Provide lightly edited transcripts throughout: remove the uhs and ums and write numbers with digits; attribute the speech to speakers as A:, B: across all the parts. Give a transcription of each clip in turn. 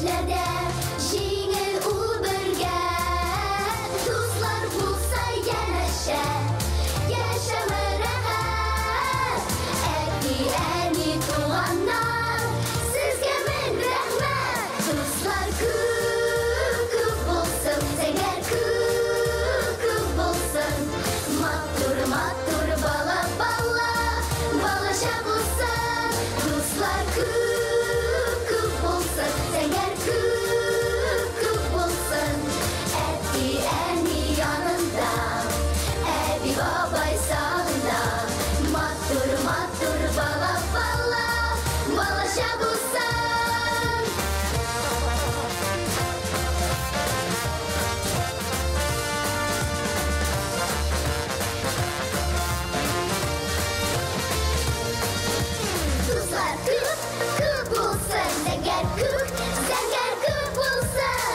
A: эшләрдә җиңел ул бергә. Дуслар булса янәшә, яшәү рәхәт. Әти, әни, туганнар, сезгә мең рәхмәт. Дуслар күп булсын, сәнгәр күп булсын. Матур бала, балаша булсын. Дуслар күп булсын, сәнгәр күп булсын. Әти, әни янында, әби, бабай сагында. Матур бала, балаша булсын. Дуслар күп булсын, сәнгәр күп булсын.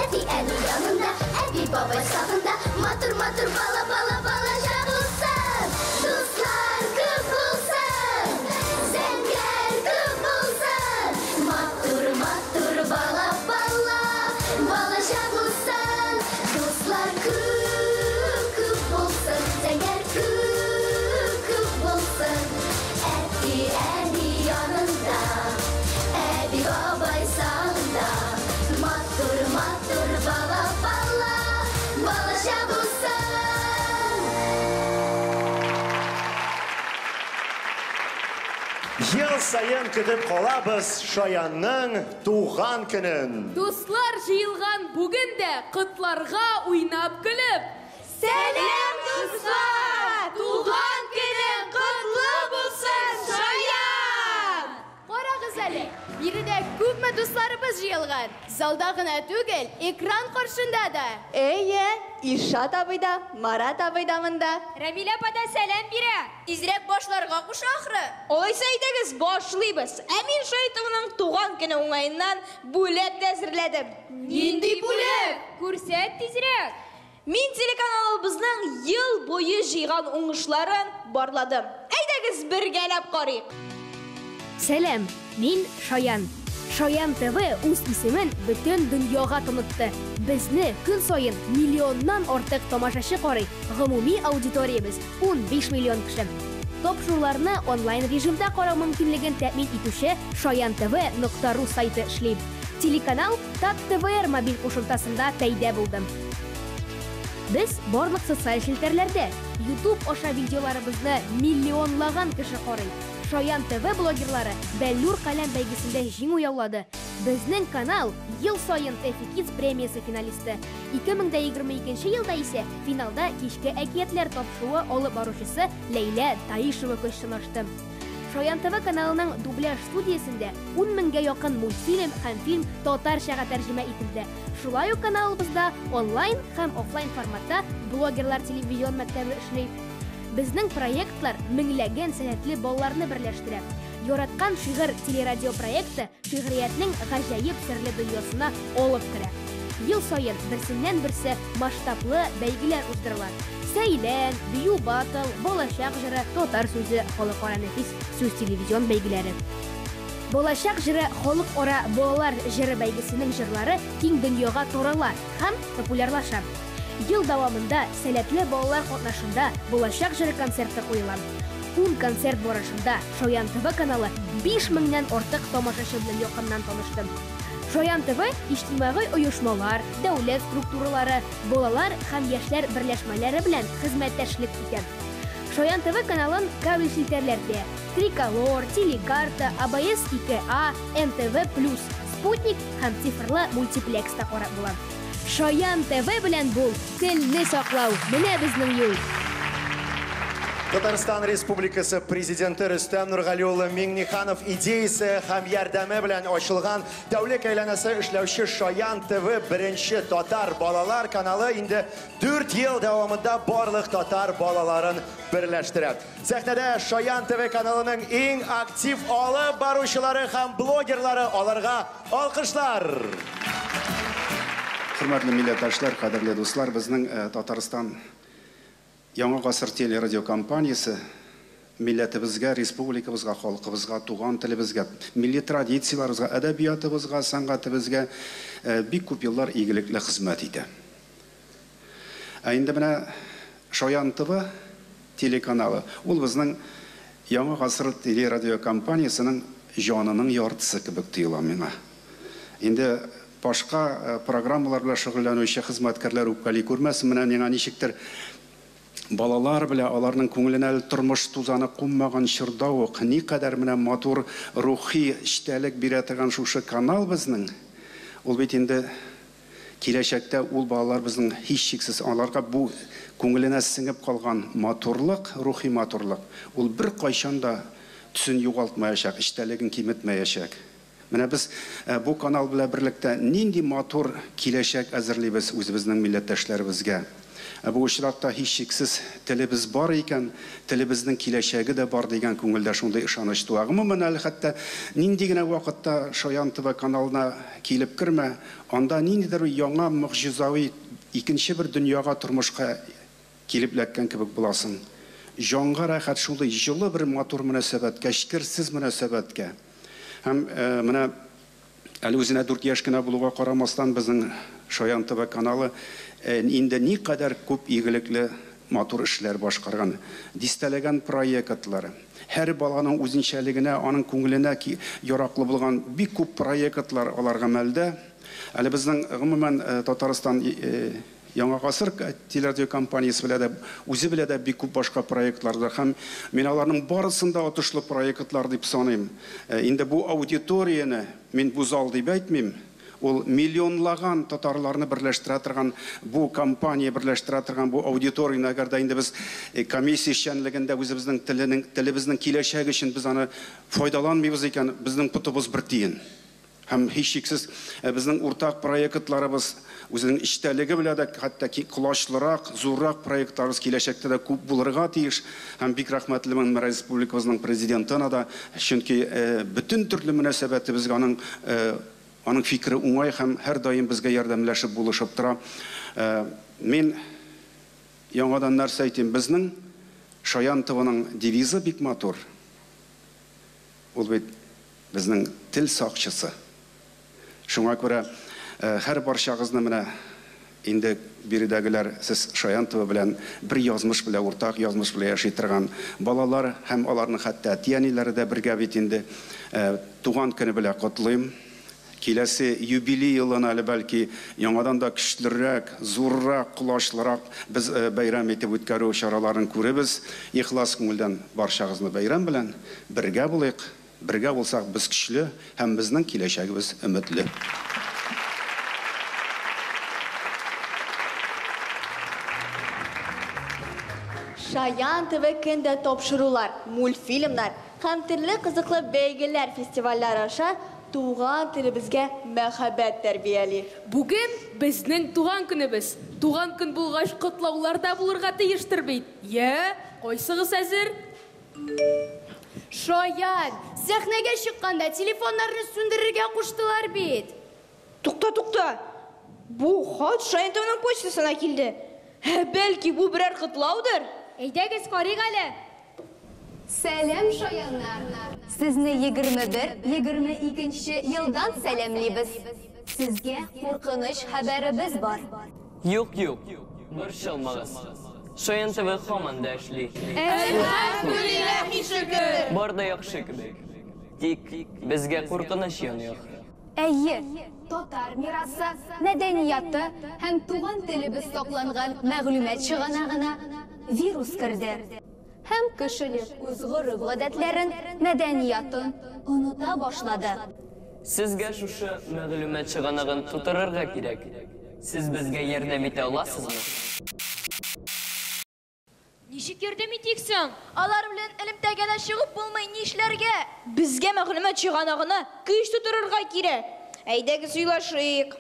A: Әти, әни янында, әби, бабай сагында. Матур бала, балаша булсын. Дуслар күп булсын, сәнгәр күп булсын. Матур бала, балаша булсын. Дуслар күп булсын, сәнгәр күп булсын. Әти, әни янында, әби, бабай сагында. Матур бала, балаша булсын.
B: Ел сайын көтіп қалабыз Шаянның туған күнін.
C: Дуслар жиылған бүгін де құтларға уйнап күліп.
D: Сәлем, дуслар! Туған күнің құтлы булсын, Шаян!
C: Қарағыз әлі, беріде көпме дусларыбыз жиылған. Залда ғына түгел, экран қаршында да.
D: Әйе, Иршат абый да, Марат абый да мында.
E: Рәмилә апа да сәлем бирә. Тизрәк башларга куш ахры.
D: Олайса әйдәгез, башлыйбыз. Әмин Шайтымның туган көне уңайыннан бүләк тә әзерләдем.
E: Нинди бүләк? Күрсәт тизрәк.
D: Мин телеканалыбызның ел буе җыйган уңышларын барладым. Әйдәгез бергәләп карыйк.
F: Сәлем, мин Шаян. Шаян ТВ үз исемен бөтен дөньяга танытты. Безне көн сайын миллионнан артык тамашачы карый. Гомуми аудиториябыз 15 миллион кеше. Топшуларны онлайн режимда карау мөмкинлеген тәэмин итүче shayanTV.ru сайты эшли. Телеканал TAT-TVR мобиль кушылтасында пәйда булды. Без барлык социаль челтәрләрдә YouTube аша видеоларыбызны миллионлаган кеше карый. Шаян ТВ блогерлары Бәллүр каләм бәйгесендә җиңү яулады. Безнең канал ел сайын Эфикиз премиясе финалисты. 2022 елда исә финалда кичке әкиятләр тапшыруы алып баручысы Ләйлә Таишева көчсынашты. Шаян ТВ каналының дубляж студиясендә 10 меңгә якын мультфильм һәм фильм татарчага тәрҗемә ителде. Шулай ук каналыбызда онлайн һәм офлайн форматта блогерлар телевизион мәктәбе эшли. Безнең проектлар меңләгән сәләтле балаларны берләштерә. Яраткан шигырь телерадио проекты шигъриятның гаҗәеп серле дөньясына алып керә. Ел сайын берсеннән-берсе масштаблы бәйгеләр уздырыла. Сәйлән, бию батыл, балачак җыры, татар сүзе, халыкара нәфис сүз телевизион бәйгеләре. Балачак җыры халыкара балалар җыры бәйгесенең җырлары киң дөньяга тарала һәм популярлаша. Ел дәвамында сәләтле балалар катнашында балачак җыры концерты куела. 10 концерт барышында Шаян ТВ каналы 5 меңнән артык тамашачы белән якыннан танышты. Шаян ТВ иҗтимагый оешмалар, дәүләт структуралары, балалар һәм яшьләр берләшмәләре белән хезмәттәшлек итә. Шаян ТВ каналын кабель челтәрләрдә Триколор, Телекарта, АБС 2А, НТВ+, Спутник һәм цифрлы мультиплекста карап була. Шаян ТВ белән бул, телне саклау, менә безнең юл.
B: Татарстан Республикасы Президенты Рөстәм Нургали улы Миңнеханов идеясы һәм ярдәме белән ачылган дәүләт әйләнәсе эшләүче Шаян ТВ беренче татар балалар каналы инде 4 ел дәвамында барлык татар балаларын берләштерә. Сәхнәдә Шаян ТВ каналының иң актив алып баручылары һәм блогерлары, аларга алкышлар.
G: Хөрмәтле милләттәшләр, кадерле дуслар, безнең Татарстан Яңа гасыр телерадио компаниясе милләтебезгә, республикабызга, халкыбызга, туган телебезгә, милли традицияларыбызга, әдәбиятыбызга, сәнгатебезгә бик күп еллар игелекле хезмәт итә. Инде менә Шаян ТВ телеканалы, ул безнең Яңа гасыр телерадио компаниясының җанының яртысы кебек тоела миңа. Инде башка программалар белән шөгыльләнүче хезмәткәрләр үпкәли күрмәсен, менә миңа ничектер балалар белән аларның күңеленә тормыш тузаны куммаган чорда ук никадәр менә матур рухи эчтәлек бирә торган шушы канал безнең. Ул бит инде киләчәктә ул балалар безнең һичшиксез аларга бу күңеленә сеңеп калган матурлык, рухи матурлык, ул бер кайчан да төсен югалтмаячак, эчтәлеген киметмәячәк. Менә без бу канал белән берлектә нинди матур киләчәк әзерлибез үзебезнең милләттәшләребезгә. Бу очракта һичшиксез телебез бар икән, телебезнең киләчәге дә бар дигән күңелдә шундый ышаныч туа. Гомумән әле хәтта нинди генә вакытта Шаян ТВ каналына килеп кермә, анда ниндидер яңа мөгъҗизави икенче бер дөньяга тормышка килеп ләккән кебек буласың. Җанга рәхәт шундый җылы бер матур мөнәсәбәткә, шикерсез мөнәсәбәткә. Һәм менә әле үзенә 4 яшь кенә булуга карамастан безнең Шаян ТВ каналы инде никадәр күп игелекле матур эшләр башкарган, дистәләгән проектлар. Һәр баланың үзенчәлегенә, аның күңеленә яраклы булган бик күп проектлар аларга мәлдә. Әле безнең гомумән Татарстан Яңа гасыр телерадио компаниясе белән дә үзе белән дә бик күп башка проектларда һәм мин аларның барысында отышлы проектлар дип саныйм. Инде бу аудиторияне мин бу зал дип әйтмим. Ул миллионлаган татарларны берләштерә торган бу компания берләштерә торган бу аудиторияны әгәр дә инде без комиссия эшчәнлегендә үзебезнең телебезнең киләчәге өчен без аны файдаланмыйбыз икән, безнең путыбыз бер тиен. Һәм һичшиксез безнең уртак проектларыбыз үзенең эчтәлеге белән дә хәтта клашлырак, зуррак проектларыбыз киләчәктә дә күп булырга тиеш. Һәм бик рәхмәтлемен республикабызның президентына да, чөнки бөтен төрле мөнәсәбәтебезгә аның фикере уңай һәм һәр даим безгә ярдәмләшеп булышып тора. Мин яңадан нәрсә әйтим, безнең Шаян ТВның девизы бик матур. Ул бит безнең тел сакчысы. Шуңа күрә һәр барчагызны менә инде биредәгеләр сез Шаян ТВ белән бер язмыш белән, уртак язмыш белән яши торган балалар һәм аларның хәтта әти-әниләре дә бергә бит инде туган көне белән котлыйм. Киләсе юбилей елына әле бәлки яңадан да көчлерәк, зуррак, кулашлырак без бәйрәм итеп үткәрү чараларын күребез. Ихлас күңелдән барчагызны бәйрәм белән бергә булыйк. Бергә булсак без көчле һәм безнең киләчәгебез өметле.
D: Шаян ТВ көндә тапшырулар, мультфильмнар һәм төрле кызыклы бәйгеләр, фестивальләр аша туган телебезгә мәхәббәт тәрбияли.
F: Бүген безнең туган көнебез. Туган көн булгач котлауларда булырга тиештер бит. Кайсыгыз әзер?
C: Шаян, сәхнәгә чыкканда телефоннарны сүндерергә куштылар бит.
D: Тукта. Бу хат Шаян ТВның почтасына килде. Бәлки бу берәр котлаудыр?
E: Әйдәгез карыйк әле.
C: Сәлам Шаяннар.
H: Сезне 21-22 елдан сәламлибез. Сезгә куркыныч хәбәребез бар.
I: Юк, борчылмагыз. Шаян ТВ һаман да эшли.
D: Әлхәмдүлилләһи шөкер.
I: Бар да яхшы кебек. Тик безгә куркыныч яный.
H: Әйе, татар мирасы, мәдәнияты һәм туган телебез сакланган мәгълүмат чыганагына вирус керде. Һәм кешелек үз гореф-гадәтләрен, мәдәниятын оныта башлады.
I: Сезгә шушы мәгълүмат чыганагын тутырырга кирәк. Сез безгә ярдәм итә аласызмы?
E: Ничек ярдәм итексең? Алар белән элемтәгәнә чыгып булмый, нишләргә?
D: Безгә мәгълүмат чыганагына көч тутырырга кирәк. Әйдәгез уйлашыйк.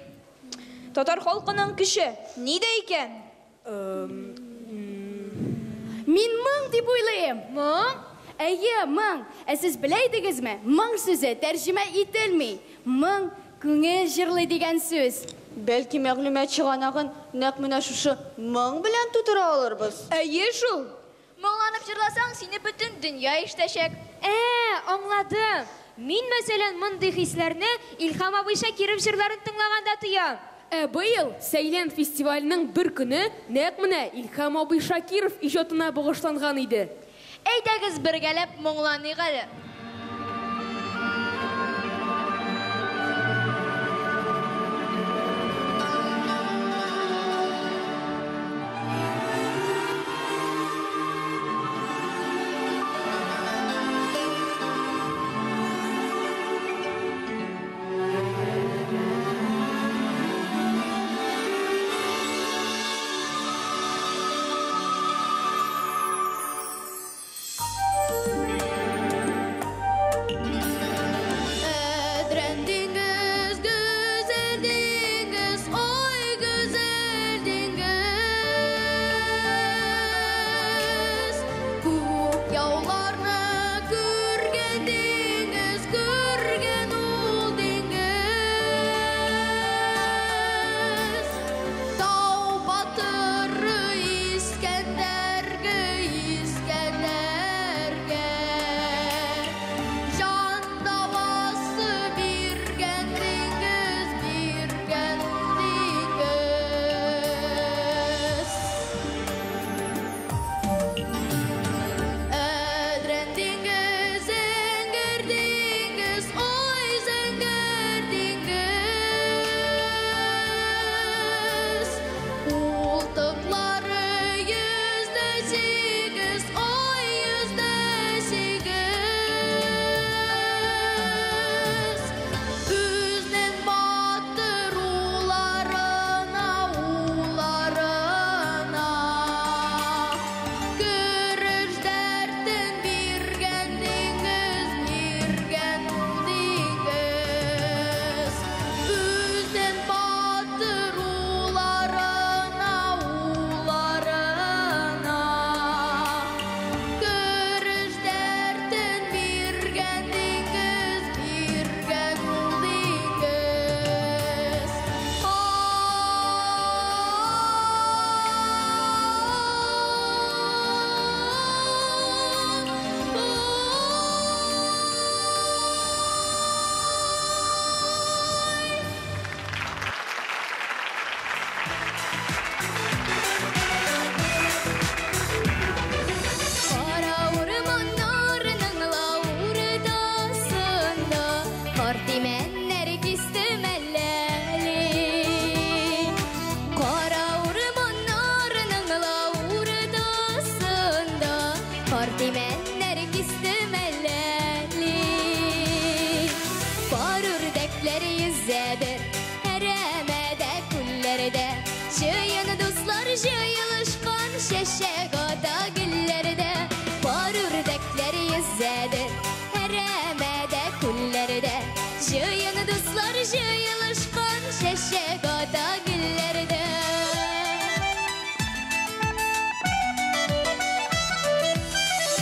D: Татар халкының көче нидә икән?
C: Мин моң дип уйлыйм.
E: Моң?
C: Әйе, моң. Сез беләйдегезме? Моң сүзе тәрҗемә ителми. Моң күңел җырлый дигән сүз.
D: Бәлки мәгълүмат чыганагын нәкъ менә шушы моң белән тутыра алырбыз.
E: Әйе шул. Моңланып җырласаң, сине бөтен дөнья ишетәчәк.
J: Аңладым. Мин, мәсәлән, мондый хисләрне Илһам абый Шакиров җырларын тыңлаганда тоям.
F: Быел Сәйлән фестиваленең бер көне нәкъ менә Илһам абый Шакиров иҗатына багышланган иде.
E: Әйдәгез бергәләп моңланыйк әле.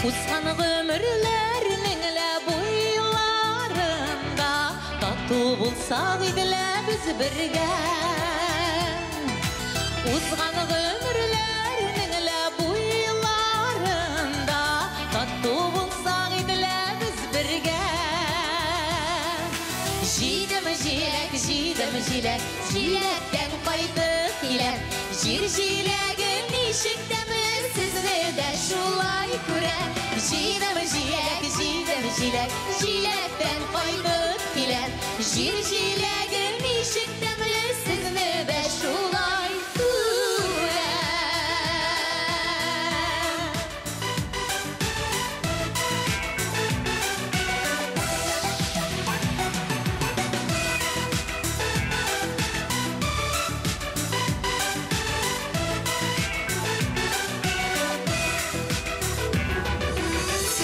K: Uzan ömürlerninle boylarında tatlı bulsak idile biz birge. Uzan ömürlerninle boylarında tatlı bulsak idile biz birge. Jidem jilek, jidem jilek, jilekten kaydık ilem. Jir jilegin nişikdemiz sizni de şulay küre. Jidem jilek, jidem jilek, jilekten kaydık ilem. Jir jilegin nişikdemiz sizni de şulay küre.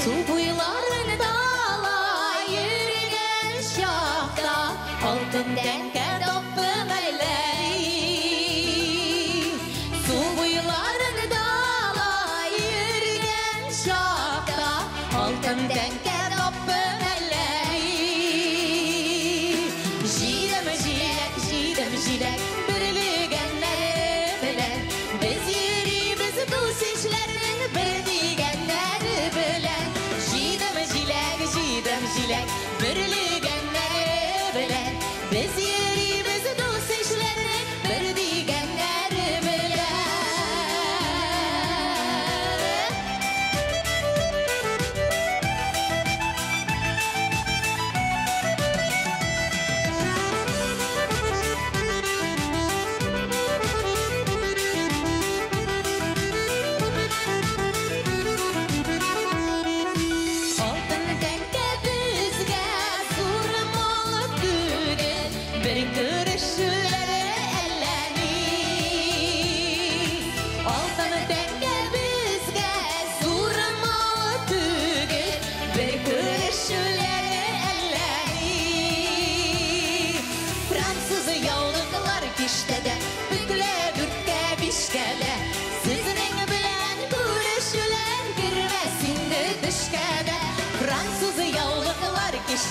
K: Su buylarını dağlar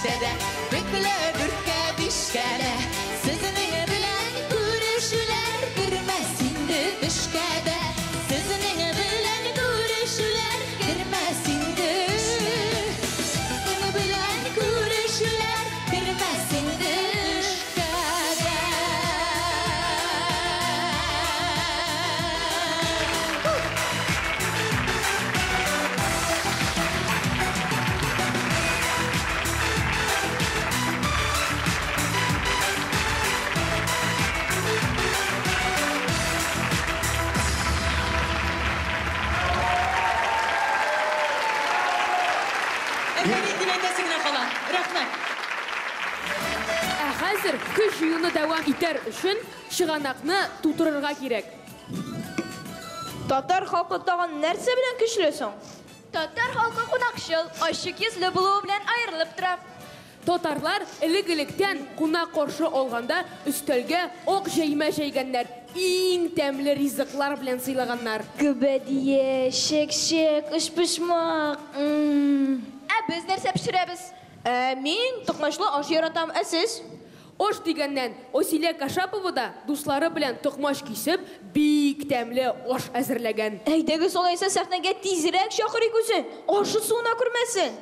K: dede Bükle dürtke dişkele Sizinin bilen görüşüler girmesindi düşkede Sizinin bilen görüşüler girmesindi Sizinin bilen görüşüler girmesindi düşkede
F: Хәзер көч юны дәвам итәр өчен чыганакны тутырырга кирәк.
D: Татар халкы тагын нәрсә белән көчлесең?
E: Татар халкы кунакчыл, ачык йөзле булуы белән аерылып тора.
F: Татарлар элек-электән кунак каршы алганда өстәлгә ак җәймә җәйгәннәр, иң тәмле ризыклар белән сыйлаганнар.
D: Гөбәдие, шек-шек, ышпышмак.
E: Ә без нәрсә пешерәбез?
D: Мин токмачлы аш яратам, ә сез?
F: Ош дигәннән Осилә Кашапова да дуслары белән токмаш кисеп, бик тәмле аш әзерләгән.
D: Әйдәгез алайса сәхнәгә тизрәк чакырыйк үзен. Ашы суына күрмәсен.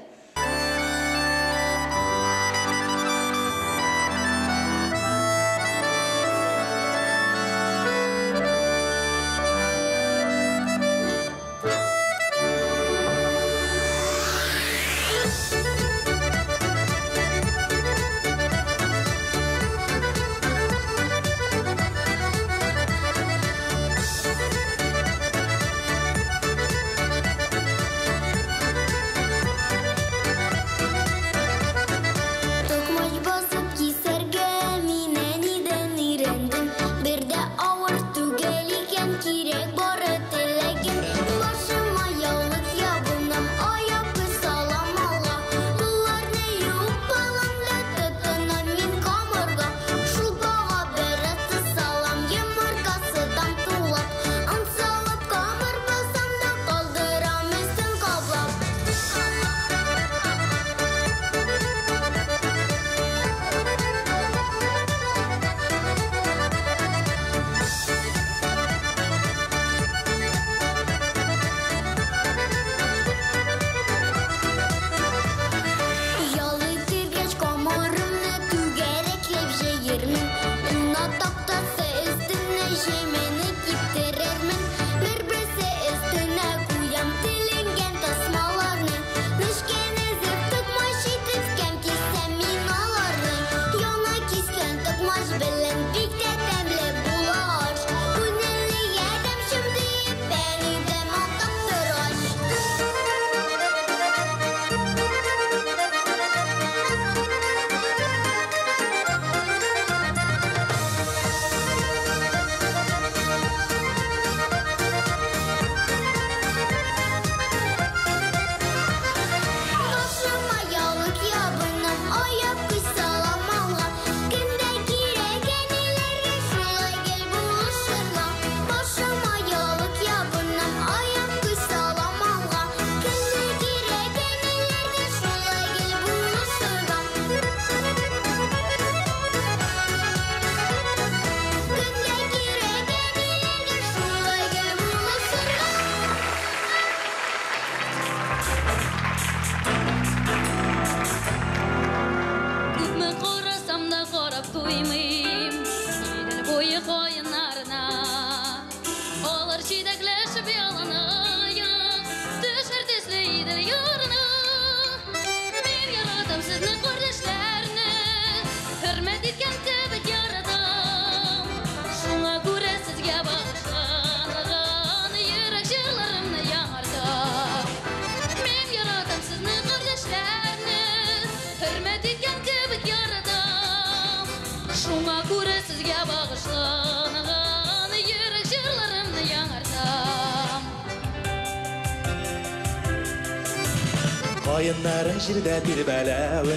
L: Oyunların jirdə bir bələvi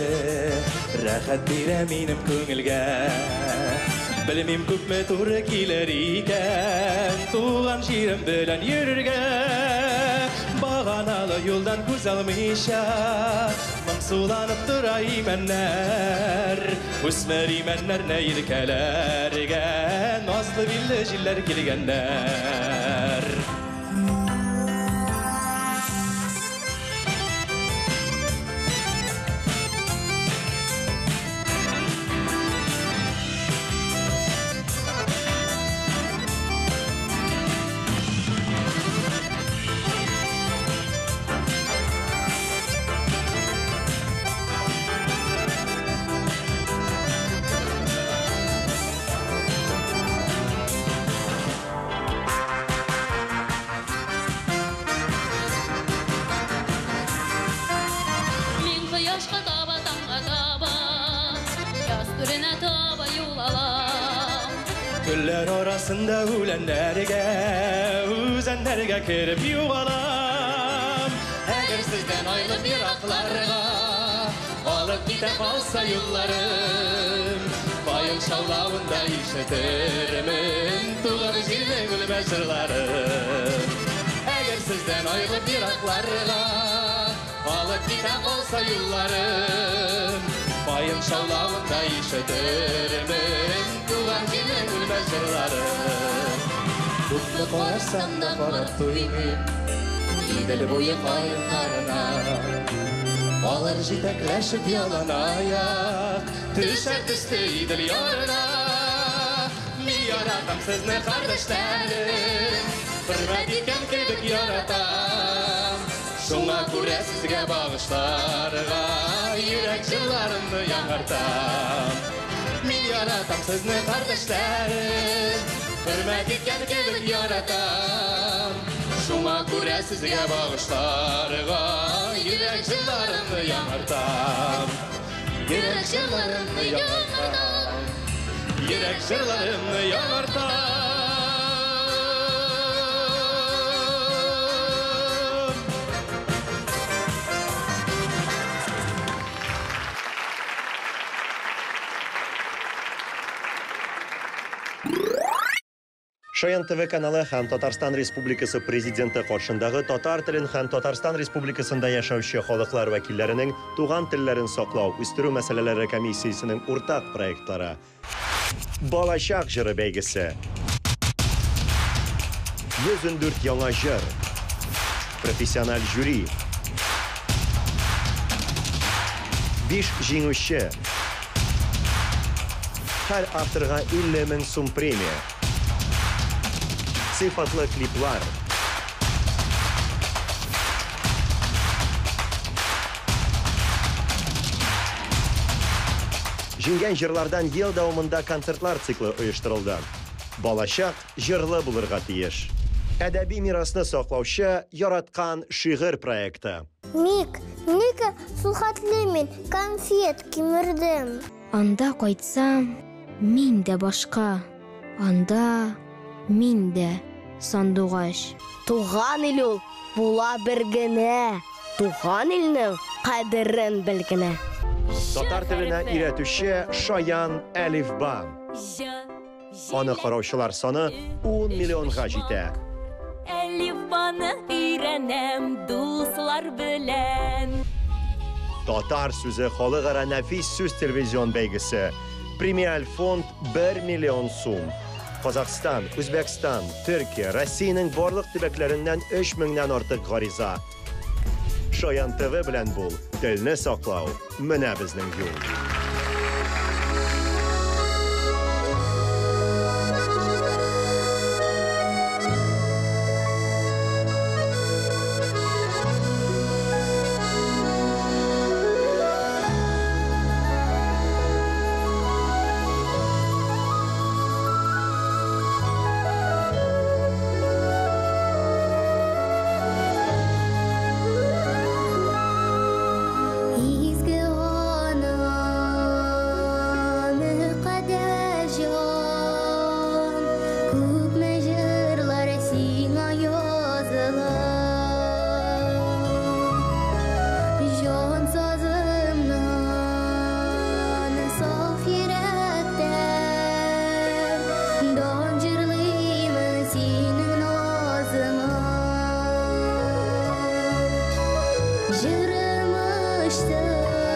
L: Rəxət birə minim köngülgə Bilmim күпме туры килер икән Туган җирем белән йөрергә Баганалы юлдан күз алмыйча Моң sulanıp duraymenler Üsmerimenler neyirkelerge Nazlı villaciller kilgenler Güller orasında ülenlerge, üzenlerge kirip yuvalam Eğer sizden ayrı bir aklarga, alıp gidip alsa yıllarım Bayın şavlavında işletirmin, tuğar jile gülme sırlarım Eğer sizden ayrı bir aklarga, alıp gidip alsa yıllarım Bayın şavlavında işletirmin, tuğar jile gülme sırlarım Kutlu koyarsam da para duymayayım Gideli boyu kayınlarına Alır jitekleşip yalan ayak Düşer düştü idil yarına Mi yaratam siz ne kardeşlerim Hürmet etken kebik yaratam Şuna göre sizge bağışlarga Yürek jıllarımı yanartam Mi yaratam siz ne kardeşlerim Hürmet etken kebik yaratam Şuna göre sizge bağışlarga Yürek jıllarımı yanartam Yürek jıllarımı yanartam Yürek jıllarımı yanartam
B: Шаян ТВ каналы һәм Татарстан Республикасы Президенты каршындагы татар телен һәм Татарстан Республикасында яшәүче халыклар вәкилләренең туган телләрен саклау, үстерү мәсьәләләре комиссиясенең уртак проектлары. Балачак җыры бәйгесе. 104 яңа җыр. Профессиональ жюри. 5 җиңүче. Һәр авторга 50 000 сум премия. Sıfatlı klipler. Жиңген жырлардан ел дәвамында концертлар циклы оештырылды. Балачак жырлы булырга тиеш. Әдәби мирасны саклаучы яраткан шигырь проекты.
A: Мик, ника сулхатлы конфет кимердем.
F: Анда кайтсам, мин дә башка. Анда мин дә сандугач.
M: Туган ил ул була бер генә. Туган илнең кадерен белгенә.
B: Татар теленә өйрәтүче Шаян Әлифба. Аны караучылар саны 10 миллионга җитә.
K: Әлифбаны өйрәнәм дуслар белән.
B: Татар сүзе халыкара нәфис сүз телевизион бәйгесе. Премиаль фонд 1 миллион сум. Казакстан, Үзбәкстан, Төркия, Россиянең барлык төбәкләреннән 3000-нән артык гариза. Шаян ТВ белән бул. Телне саклау. Менә безнең юл.
A: Jırmıştım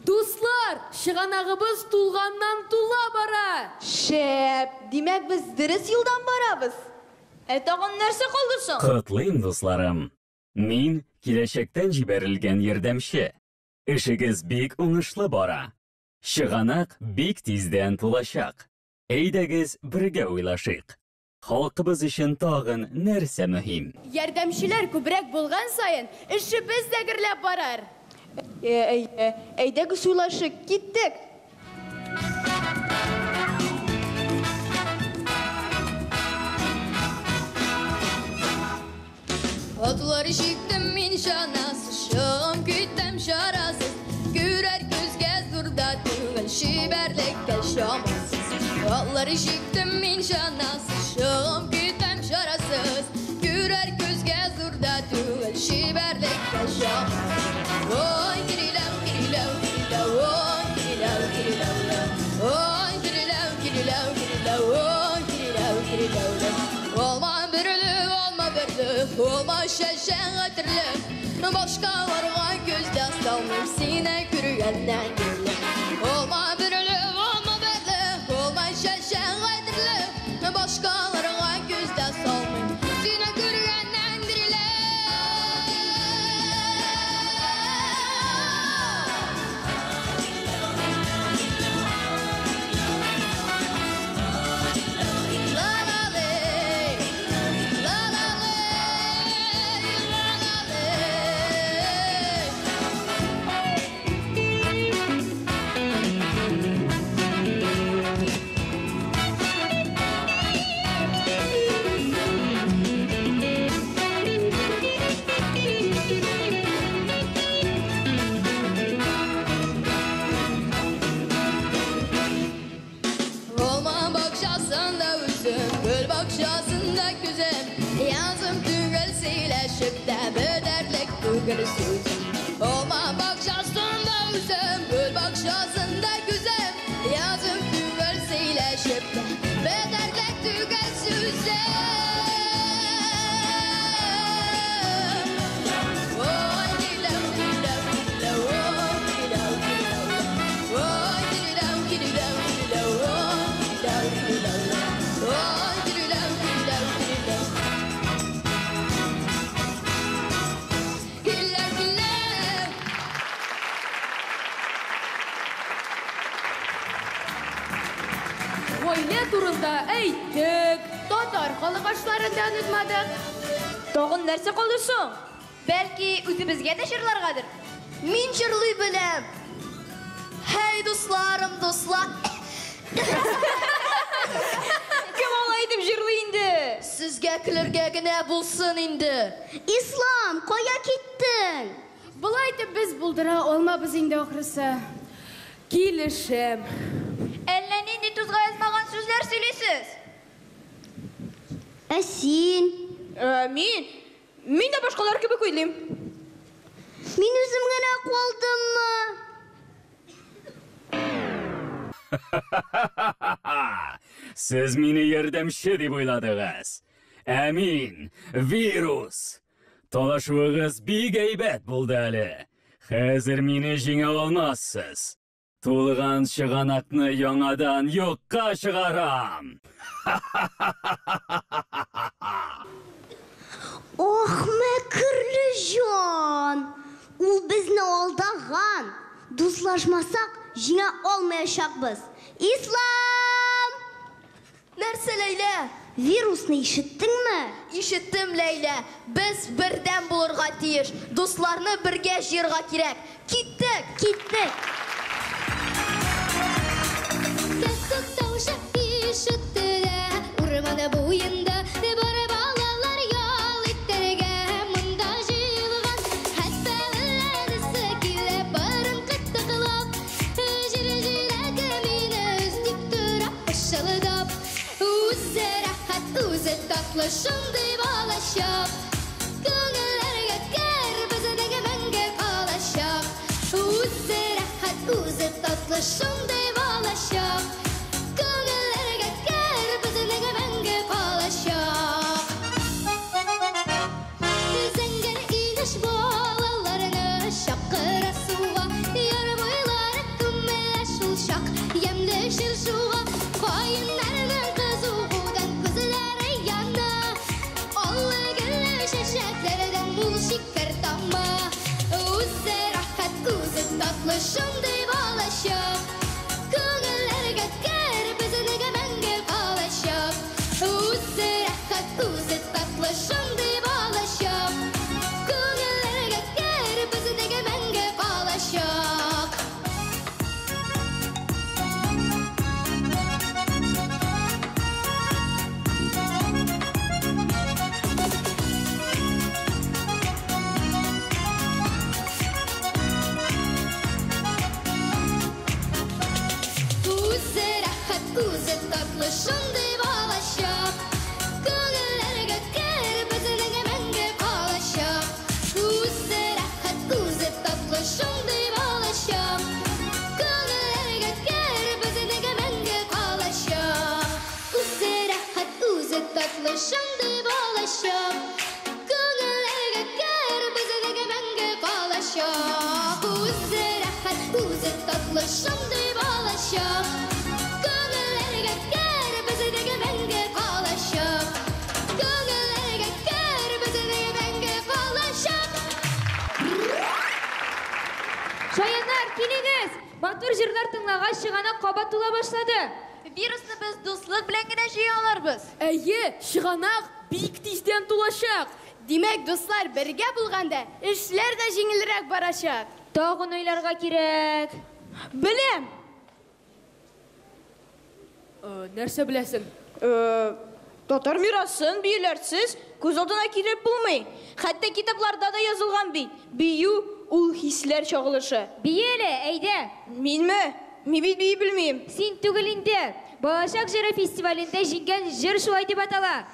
F: Dostlar, шығанағыбыз тулғаннан тула бара.
D: Шәп, демәк біз дұрыс юлдан барабыз. Тағын нәрсе қалдырсың?
N: Құтлыйм, дусларым. Мин киләчәктән җибәрелгән ярдәмче. Эшегез бик уңышлы бара. Шығанақ бик тиздән тулачак. Әйдәгез бергә уйлашыйк. Халкыбыз өчен тагын нәрсә мөһим?
C: Ярдәмчеләр күбрәк булган сайын, эшебез дә гөрләп барар.
D: Әйдәгез уйлашыйк, киттек.
E: Atları şıktım min şanası, şığım küttem şarasız. Gürer göz gez durda tüğün şiberlekte şamasız. Atları şıktım min şanası, şığım küttem şarasız. Gürer göz gez durda tüğün şiberlekte şamasız. Oy girilev girilev girilev, oy girilev girilev. Oy girilev girilev girilev, oy girilev girilev. Olma birlik, olma birlik, olma şəşən hatırlıq. Başqa varğa gözdə salmır sinə kürüyəndən gürlük. Olma birlik, olma birlik, olma şəşən hatırlıq. Başqa varğa gözdə salmır sinə kürüyəndən dirilik. Olma bakşasında üzüm, gül bakşasında güzem. Yazım tügül sileşip de bederlik tügül süzüm. Olma bakşasında üzüm, gül bakşasında güzem. Yazım tügül sileşip de bederlik tügül süzüm. Oy dilev dilev dilev, oy dilev dilev. Oy dilev dilev dilev, oy dilev dilev. Oy dilev dilev dilev. Dilev dilev.
C: Oyle turunda әйтtik. Татар халыкашларından үзмәдек.
D: Тағын нәрсе қалдырсың?
C: Бәлки үзебезгә дә җырларгадыр.
A: Мин җырлый беләм. Hey дусларым, дуслар.
D: Кем алай дип җырлый инде?
A: Сезгә көлергә генә булсын инде. Ислам, кая киттең?
C: Булай итеп без булдыра алмабыз инде ахрысы.
F: Килешем.
E: Әллә нинди тузга язмаган сүзләр сөйлисез?
A: Ә син?
D: Мин дә башкалар кебек уйлыйм.
A: Мин үзем генә калдыммы?
N: Сез мине ярдәмче дип уйладыгыз. Әмин, вирус. Талашуыгыз бик әйбәт булды әле. Хәзер мине җиңә алмассыз. Тулган чыганакны яңадан юкка чыгарам.
A: Ох, мәкерле җан. Ул безне алдаган. Дуслашмасак, җиңә алмаячакбыз. Ислам! Нәрсә, Ләйлә? Вирусны ишеттеңме? Ишеттем, Ләйлә. Без бердән булырга тиеш. Дусларны бергә җыярга кирәк. Киттек, киттек.
E: Урманы буенда бар балалар ял итәргә монда җыелган. Хәтта әлләсе килеп барын кыттыклап, җирәгә мине үздик тора пышылдап. Үзе рәхәт, үзе татлы шундый балачак. Күңелләргә кер безнең мәңге калачак. Үзе рәхәт, үзе татлы шундый балачак. Зәңгәр инеш балаларны чакырасы tatlışındı balaşıp Könüllerge kır biziniga menge kalaşıp Uzi rahat uzi tatlışındı balaşıp Könüllerge kır biziniga menge kalaşıp Uzi tatlışındı balaşıp Könüllerge kır biziniga menge kalaşıp Uzi rahat uzi tatlışındı balaşıp Könüllerge kır biziniga menge kalaşıp Uzi rahat uzi tatlışındı balaşıp Könüllerge kır biziniga menge kalaşıp Uzi rahat uzi tatlışındı balaşıp Könüllerge kır biziniga menge kalaşıp Könüllerge kır biziniga menge kalaşıp
J: Şayanlar, keliniz. Батыр жырлар тыңлағаш шығана қабат тула башлады.
A: Вирусны біз дуслык белән генә җыя алырбыз.
C: Әйе, шығанақ бик тиздән тулашак. Димәк, дуслар, бергә булганда эшләр дә җиңелрәк барачак.
J: Тағын уйларға кирәк.
D: Белем.
C: Нәрсә беләсең?
D: Татар мирасын биюләрсез күз алдына килеп булмый. Хәтта китапларда да язылган бит. Бию ул хисләр чагылышы.
J: Биеле, әйдә.
D: Минме? Мин бит бию белмим.
J: Син түгел инде. Балашак җыры фестивалендә җиңгән җыр шулай дип атала.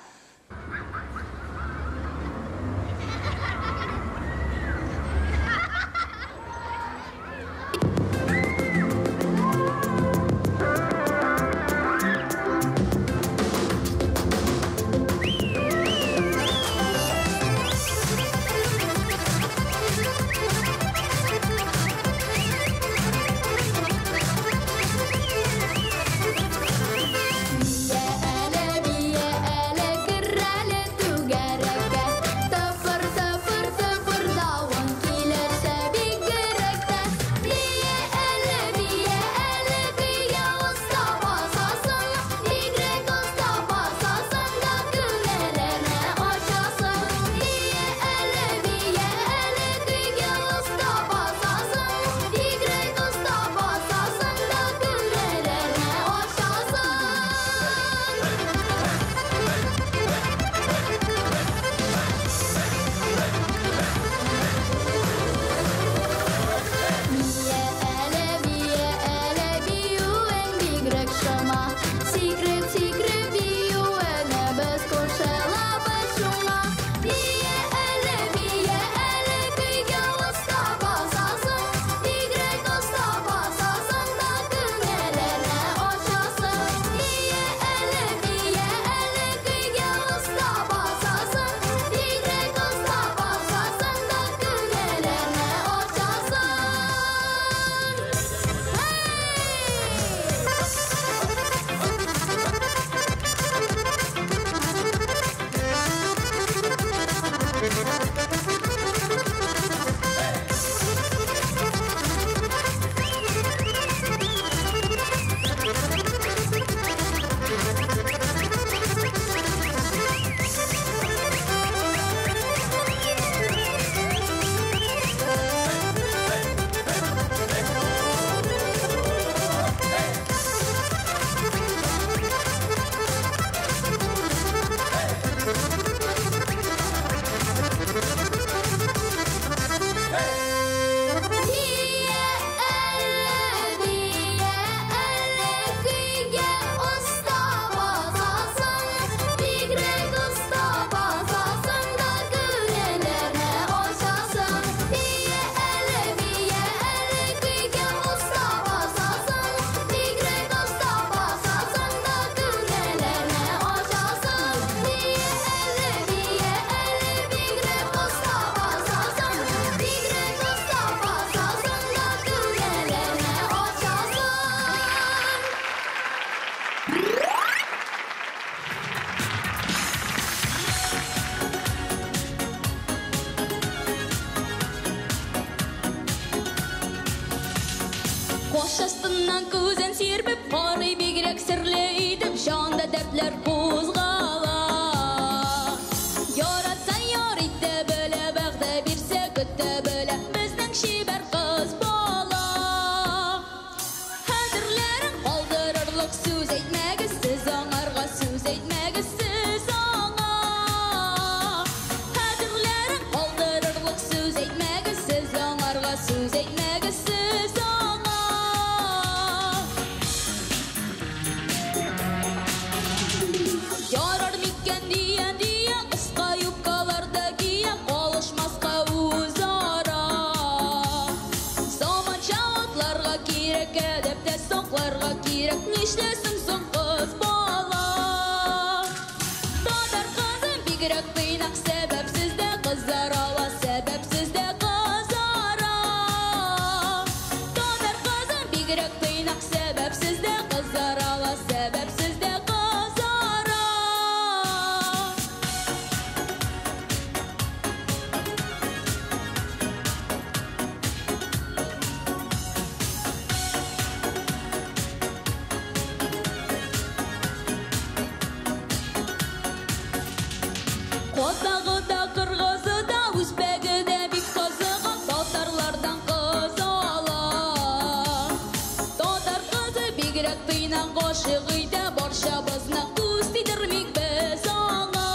E: Biye ele Koş astından kuzen sirpip, qarı bigirek sirleydim, şanda dertler kozgala. Yaratsan yarıydı böyle, bağda bir sekütte böyle, bizden şiber kız bala. Hazırların kaldırırlık söz etmegi, siz anarga söz etmegi, siz ana. Hazırların kaldırırlık söz etmegi, siz anarga söz etmegi, siz ana. Yarar mikken diyen, kıska yupkalarda giyen, konuşmazka uzara. Zaman çağatlarga kirek, edepte soklarga kirek, nişlesin son kız bala. Dadar kızım bigirek kıynak, sebepsiz de kızlar ala, sebepsiz de kızara. Dadar kızım bigirek kıynak, sebepsiz de kızlar ala, sebepsiz de kızara. Kozağı da kırgızı da Uzbeki de bir kızıға Tatarlardan kız ala. Tatar kızı bigirek tıynan koşığıydı Borşabızna kuz tidirmik biz ana.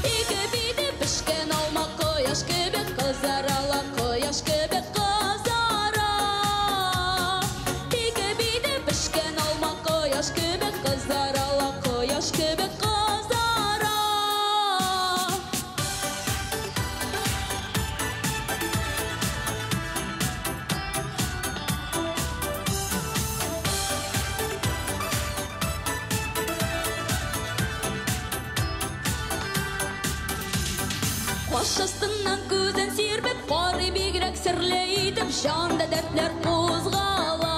E: İki bidi pişken alma koyaş gibi kızar ala, koyaş gibi kızara. İki bidi pişken alma koyaş gibi kızar ala, koyaş gibi kızara. Koş astından kuzen sirpip, qarı bigirek sirleydim, şanda dertler kozgala.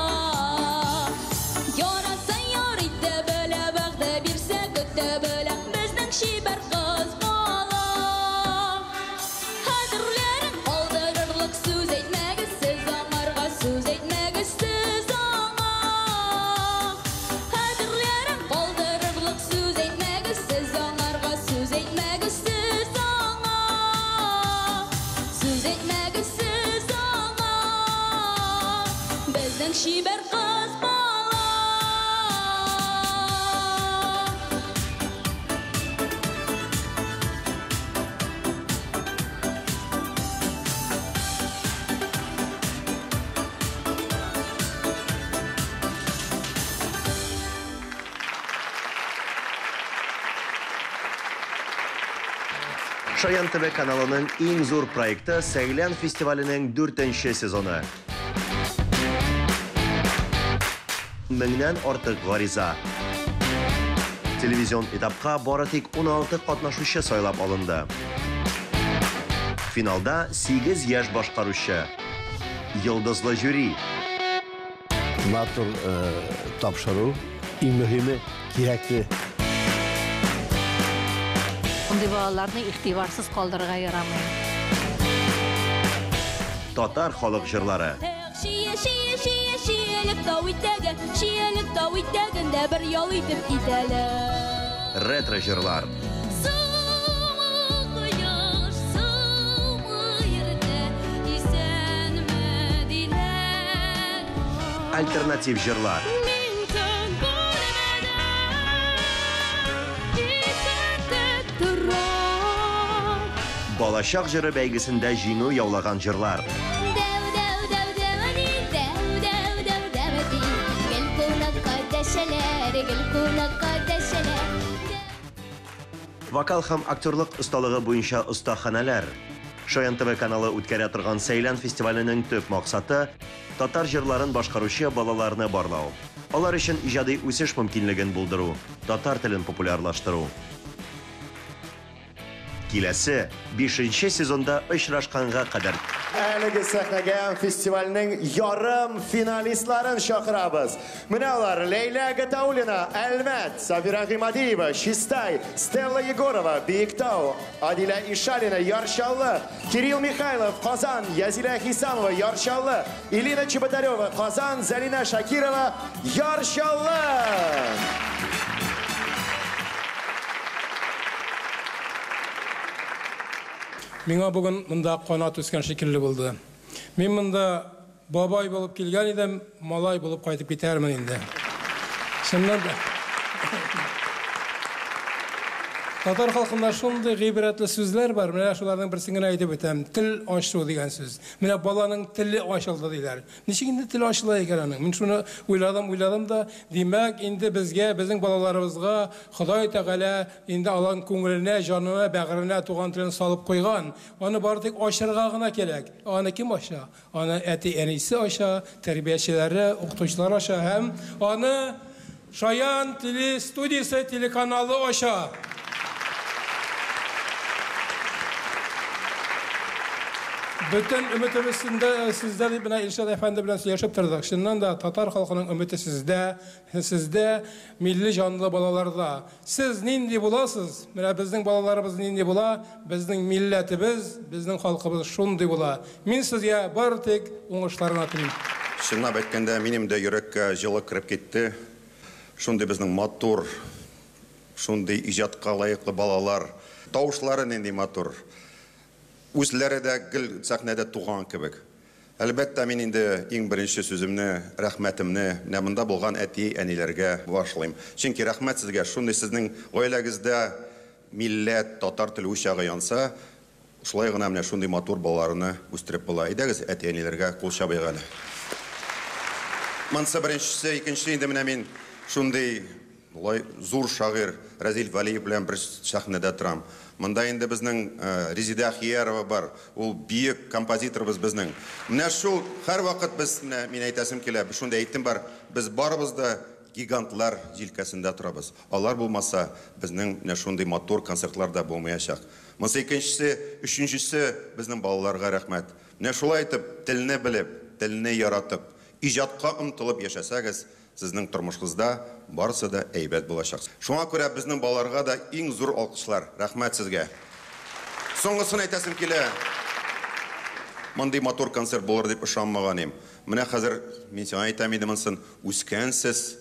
E: Yaratsan yarıydı böyle, bağda bir sekütte böyle, bizden şiber kız bala. Hazırların kaldırırlık söz etmegi, siz anarga söz etmegi, siz ana. Hazırların kaldırırlık söz etmegi, siz anarga söz etmegi, siz ana. Söz etmegi, siz ana. Bizden şiber kız bala.
B: Şayan TV kanalının en zor proyekti Seylan Festivali'nin 4. sezonu. Mingdan ortiq g'ariza. Televizyon etapqa boratik 16 qatnashuvchi saylab olindi. Finalda 8 yosh boshqaruvchi. Yıldızlı jüri.
O: Matur topşiruv eng muhimi kerakli.
P: Bunday bolalarni ixtiyorsiz qoldirishga yaramaydi.
B: Tatar xalq jırlari. Retro jırlar. Alternatif jırlar. Balaşaq jırı bəygisində jinu yaulagan jırlar. Vokal ham aktyorluq ustalığı boyunca ustaxanalar. Şayan TV kanalı o'tkara turgan Seylan festivalining töp maqsadi tatar jırların boshqaruvchi balalarni barlау. Ular uchun ijodiy o'sish mumkinligini bildiru, tatar tilini populyarlashtiru. Kelasi 5 sezonda uchrashqanga qadar Әлеге сәхнәгә фестивальнең ярым финалистларын шақырабыз. Менә алар Лейла Гатаулина, Әлмәт, Сабира Гыймадиева, Чистай, Стелла Егорова, Биектау, Адила Ишалина, Яршаллы, Кирилл Михайлов, Казан, Язиля Хисамова, Яршаллы, Илина Чеботарева, Казан, Залина Шакирова, Яршаллы.
Q: Миңа бүген мында қанат өскен шекілі болды. Мен мында бабай болып келген едім, малай болып қайтып кетермін енді. Шыннан да. Татар халқында шундай ғибратлы сөздер бар. Менә шуларның берсен айтып өтәм. Тил ашу дигән сүз. Менә баланың теле ачылды диләр. Ничек инде тел ачыла икән аның? Мин шуны уйладым да, димәк инде безгә, безнең балаларыбызга Ходай Тәгалә инде алан күңеленә, җанына, бәгыренә туган телен салып куйган. Аны бары тик ачырга гына кирәк. Аны кем аша? Аны әти-әнисе аша, тәрбиячеләре, укытучылар аша һәм аны Шаян теле студиясе телеканалы аша. Bütün ümidimiz sizdə bina İrşad Əfəndi bilan yaşab tırdıq. Şundan da Tatar xalqının ümidi sizdə milli canlı balalarda. Siz nindi bulasınız? Bizning balalarımız nindi bula, bizning millətimiz, bizning xalqımız şundi bula. Min sizə bir tek oңышларын tilayım.
B: Шынлап әйткәндә, минем дә йөрәккә җылы кирип китте. Шундый безнең матур, шундый иҗатка лаеклы балалар, тавышлары нинди матур. Үзләре дә гел сәхнәдә туган кебек. Әлбәттә, мин инде иң беренче сүземне, рәхмәтемне монда булган әти-әниләргә башлыйм. Чөнки рәхмәт сезгә, шундый сезнең гаиләгездә милләт, татар теле учагы янса, шулай гына менә шундый матур балаларны үстереп була. Идегез әти-әниләргә кул чабыйк әле. Монсы беренчесе, икенче инде менә мин шундый зур шагыйрь Разил Валиев белән бер сәхнәдә торам. Монда инде безнең Резида Хиярова бар. Ул бийек композиторыбыз безнең. Менә шул һәр вакыт без, мин әйтәсем килә, шунда әйтем бар, без барыбыз да гигантлар җилкәсендә торабыз. Алар булмаса, безнең менә шундый матур концертлар да булмаячак. Монсы икенчесе, өченчесе безнең балаларга рәхмәт. Менә шулай итеп, телне белеп, телне яратып, иҗатка омтылып яшәсәгез, сезнең тормышыгызда барысы да әйбәт булачак. Шуңа күрә безнең балаларга да иң зур алкышлар. Рәхмәт сезгә. Соңгысын әйтәсем килә. Мондый матур концерт булыр дип ышанмаган идем. Менә хәзер мин сиңа әйтәм идем, монысын үскәнсез,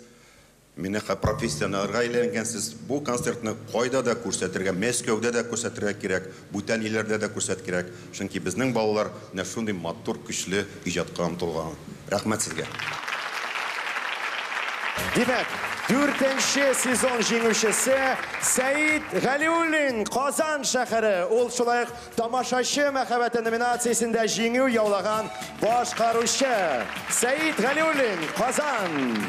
B: мине профессионалга әйләнгәнсез. Бу концертны кайда да күрсәтергә, Мәскәүдә дә күрсәтергә кирәк, бүтән илләрдә дә күрсәтергә кирәк. Чөнки безнең балалар менә шундый матур, көчле иҗатка омтылган. Рәхмәт сезгә. Димәк, 4-нче сезон җиңүчесе Сәид Галиуллин, Казан шәһәре. Ул шулай тамашачы мәхәббәте номинациясендә җиңү яулаган башкаручы. Сәид Галиуллин, Казан.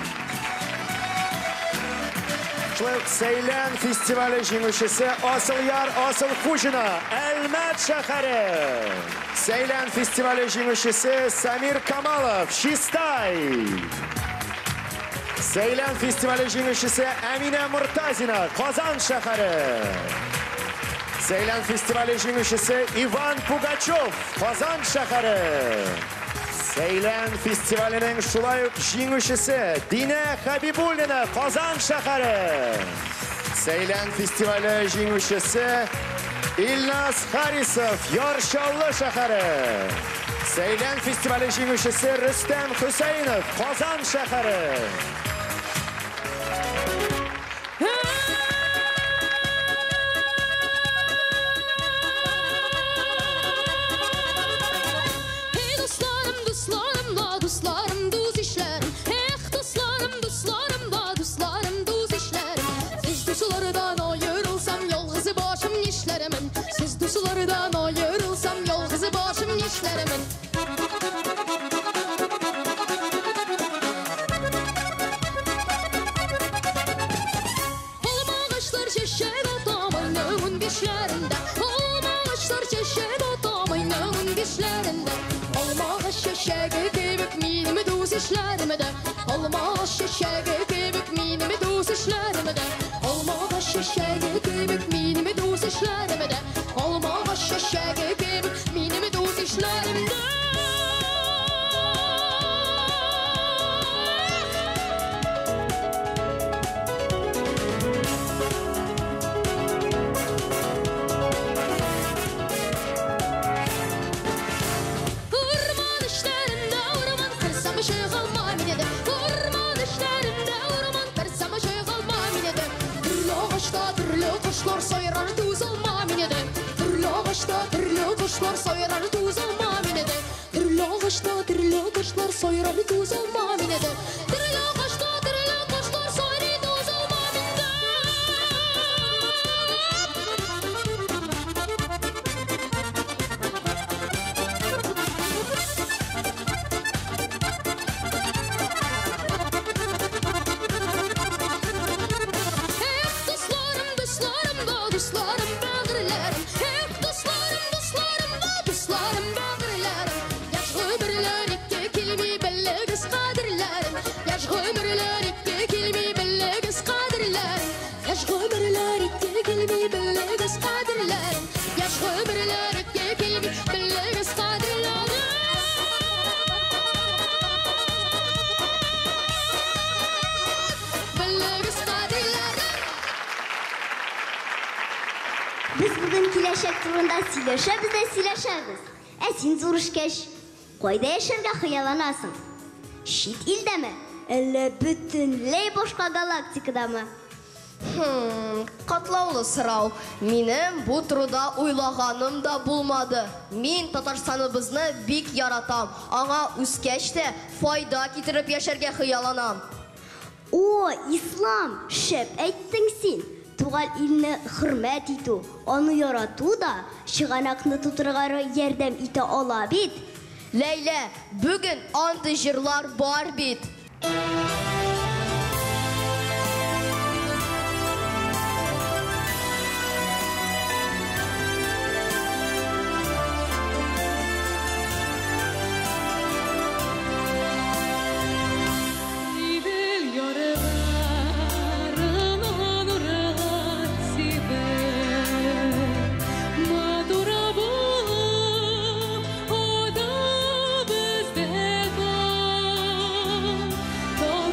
B: Шулай Сәйлән фестивале җиңүчесе Асылъяр Асылхужина, Әлмәт шәһәре. Сәйлән фестивале җиңүчесе Самир Камалов, Чистай. Сәйлән фестивале җиңүчесе Әминә Муртазина, Казан шәһәре. Сәйлән фестивале җиңүчесе Иван Пугачев, Казан шәһәре. Сәйлән фестиваленең шулай ук җиңүчесе Динә Хәбибуллина, Казан шәһәре. Сәйлән фестивале җиңүчесе Илназ Харисов, Яршаллы шәһәре. Сәйлән фестивале җиңүчесе Рөстәм Хөсәйнов, Казан шәһәре.
E: Sulardan ayırılsam yalğızı başım nişlerimin. Olma ağaçlar çeşek atam aynamın dişlerinde. Olma ağaçlar çeşek atam aynamın dişlerinde. Olma ağaç çeşeği kebik minimi düz işlerime de. Olma ağaç çeşeği kebik minimi düz işlerime de. Olma ağaç çeşeği kebik minimi düz işlerime de. Olma ağaç çeşeği kebik minimi düz işlerimde. kuşlar soyrar tuzama minede. Dirli kuşlar soyrar tuzama minede. Dirli kuşlar soyrar tuzama minede.
A: Biz bugün kileşek turunda sileşebiz. Sen zoruşkeş. Koyda yaşarga hıyalanasın. Şit ilde mi? Elle bütünley boşka galaktikada mı?
R: Katlaulu sırau. Benim bu turda uylağanım da bulmadı. Min Tatarstanımızны bik yaratam. Аңа üskeşte fayda getirip yaşarga hıyalanam.
A: O İslam, şep ettin sen. Tuğal ilini hürmet etu, onu yaratu da şıganakны tuturgarı yerdem ite ola bit.
R: Leyle, bugün andı jırlar var bit.
E: Doğru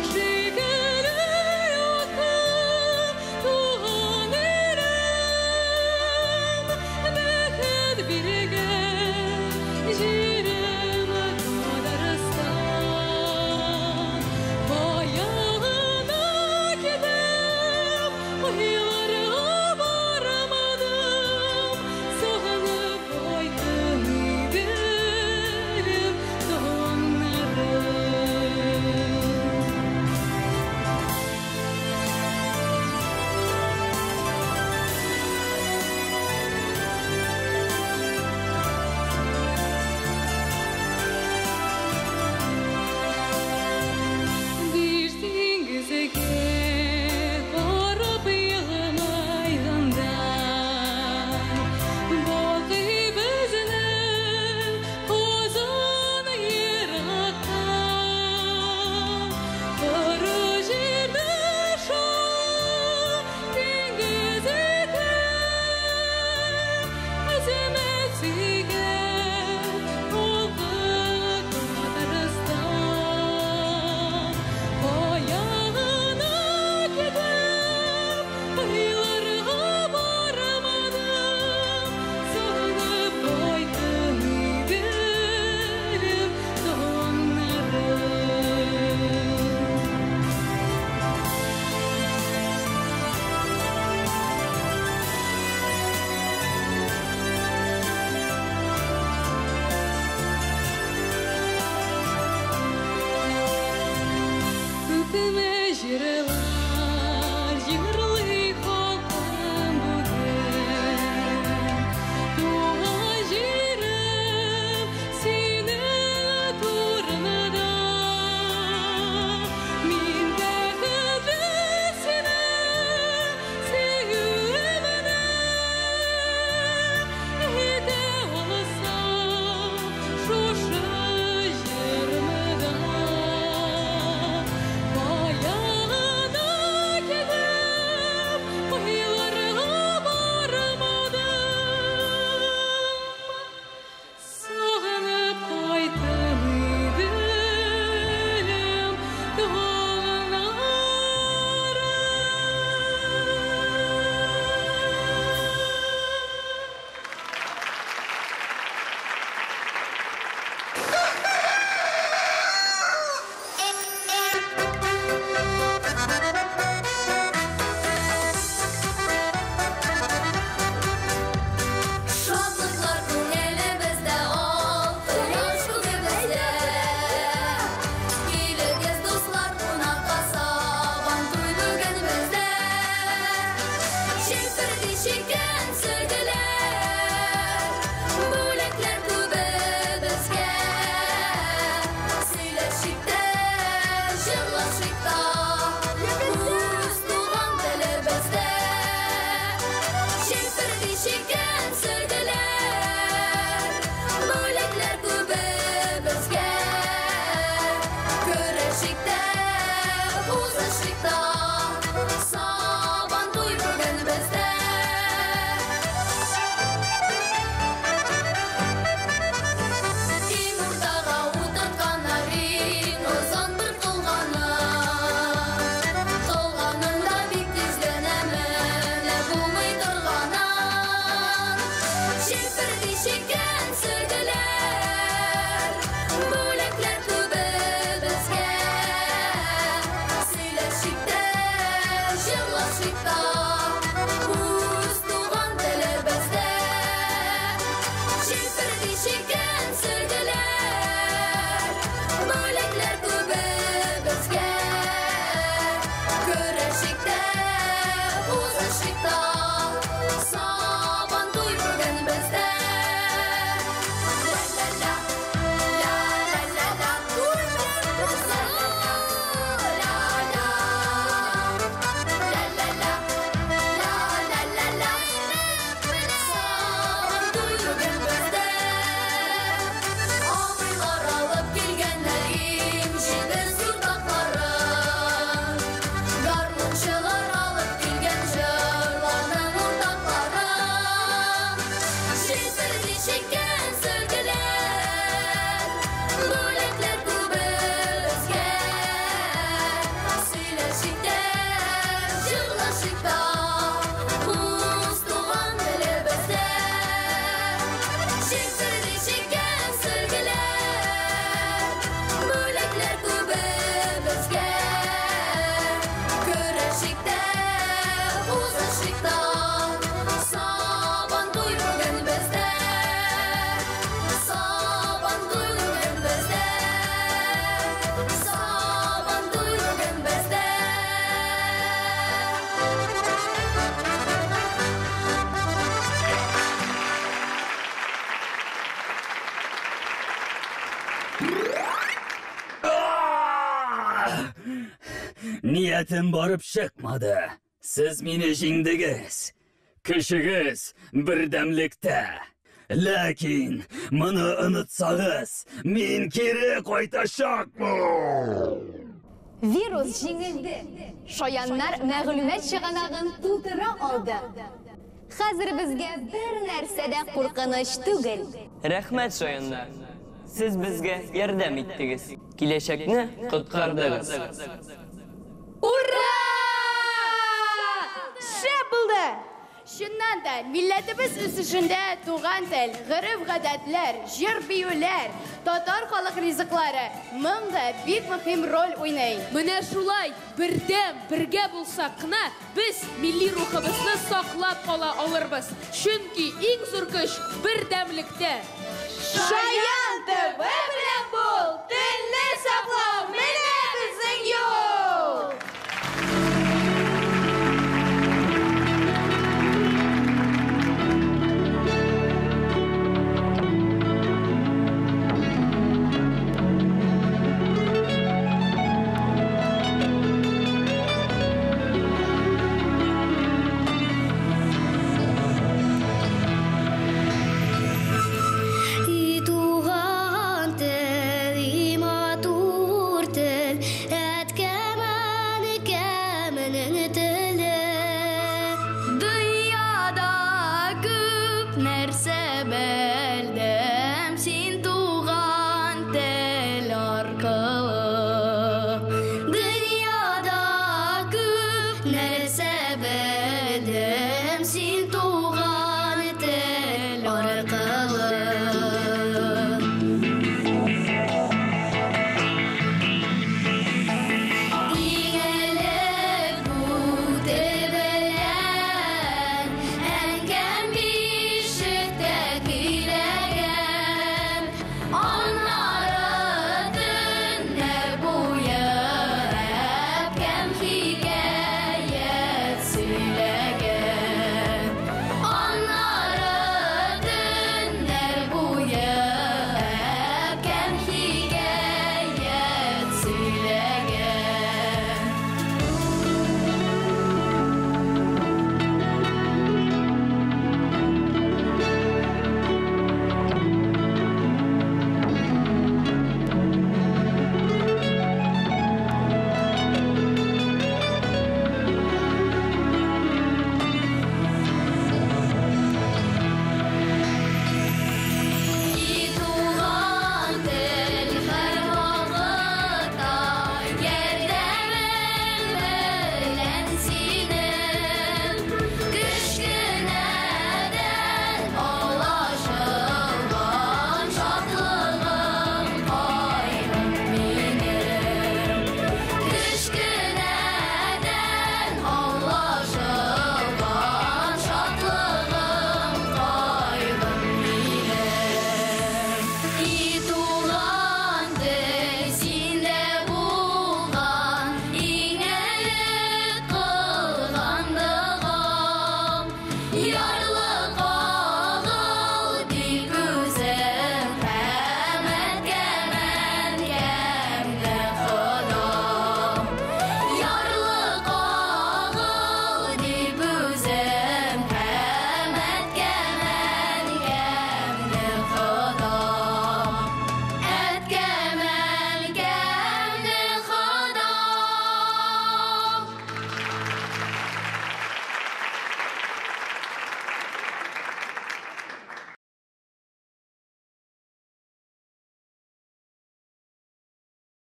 N: Niyetim barıp çıkmadı. Siz meni jingdigiz. Kişigiz birdemlikte. Lakin bunu unutsağız, men keri qaytaşakman.
H: Virus jingildi. Shoyanlar mag'lumot chig'anog'in to'ldira oldi. Hozir bizga bir narsada qo'rqinish tugil.
I: Rahmat shoyanlar. Siz bizga yordam etdingiz. Kelajakni qutqardingiz.
C: Ura!
D: Şapıldı.
C: Şundan da milletimiz üstünde tuğan tel, gırıf gadetler, jir biyuler, Tatar halk rizikleri mında büyük mühim rol oynayın.
J: Менә шулай, бердәм, бергә булсак кына, без милли рухыбызны саклап кала алырбыз. Чөнки иң зур көч бердәмлектә.
D: Шаян ТВ белән бул, телле